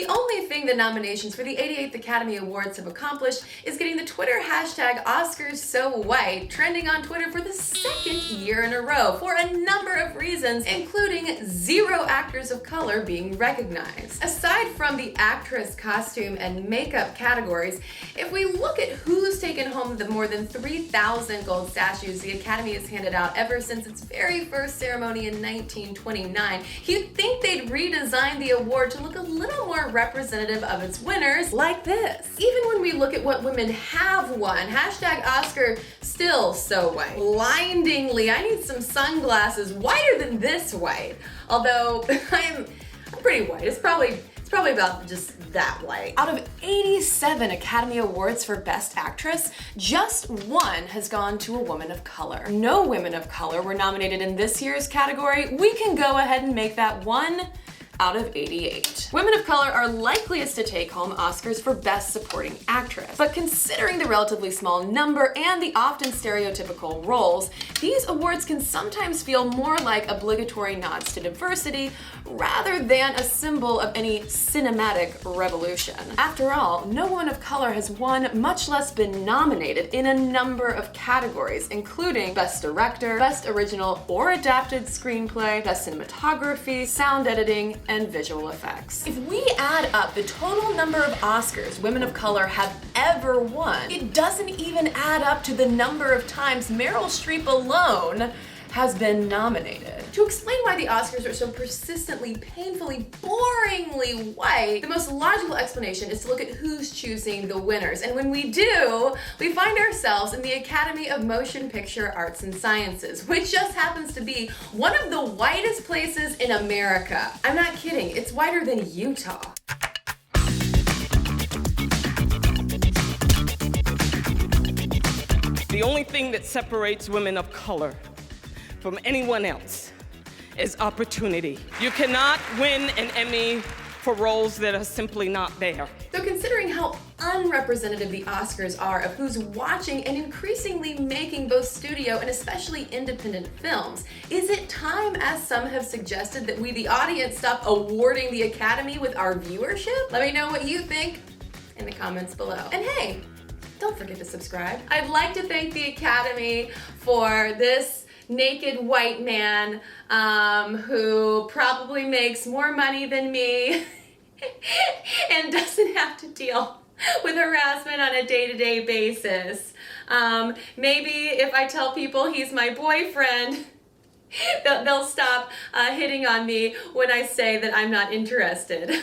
The only thing the nominations for the 88th Academy Awards have accomplished is getting the Twitter hashtag #OscarsSoWhite trending on Twitter for the second year in a row for a number of reasons, including 0 actors of color being recognized. Aside from the actress, costume, and makeup categories, if we look at who's taken home the more than 3,000 gold statues the Academy has handed out ever since its very first ceremony in 1929, you'd think they'd redesign the award to look a little more representative of its winners, like this. Even when we look at what women have won, hashtag Oscar still so white. Blindingly, I need some sunglasses whiter than this white. Although I'm pretty white. It's probably about just that white. Out of 87 Academy Awards for Best Actress, just 1 has gone to a woman of color. No women of color were nominated in this year's category. We can go ahead and make that 1 out of 88. Women of color are likeliest to take home Oscars for Best Supporting Actress. But considering the relatively small number and the often stereotypical roles, these awards can sometimes feel more like obligatory nods to diversity rather than a symbol of any cinematic revolution. After all, no woman of color has won, much less been nominated, in a number of categories, including Best Director, Best Original or Adapted Screenplay, Best Cinematography, Sound Editing, and Visual Effects. If we add up the total number of Oscars women of color have ever won, it doesn't even add up to the number of times Meryl Streep alone has been nominated. To explain why the Oscars are so persistently, painfully, boringly white, the most logical explanation is to look at who's choosing the winners. And when we do, we find ourselves in the Academy of Motion Picture Arts and Sciences, which just happens to be one of the whitest places in America. I'm not kidding, it's whiter than Utah. The only thing that separates women of color from anyone else is opportunity. You cannot win an Emmy for roles that are simply not there. So considering how unrepresentative the Oscars are of who's watching and increasingly making both studio and especially independent films, is it time, as some have suggested, that we the audience stop awarding the Academy with our viewership? Let me know what you think in the comments below. And hey, don't forget to subscribe. I'd like to thank the Academy for this naked white man who probably makes more money than me and doesn't have to deal with harassment on a day-to-day basis. Maybe if I tell people he's my boyfriend, they'll stop hitting on me when I say that I'm not interested.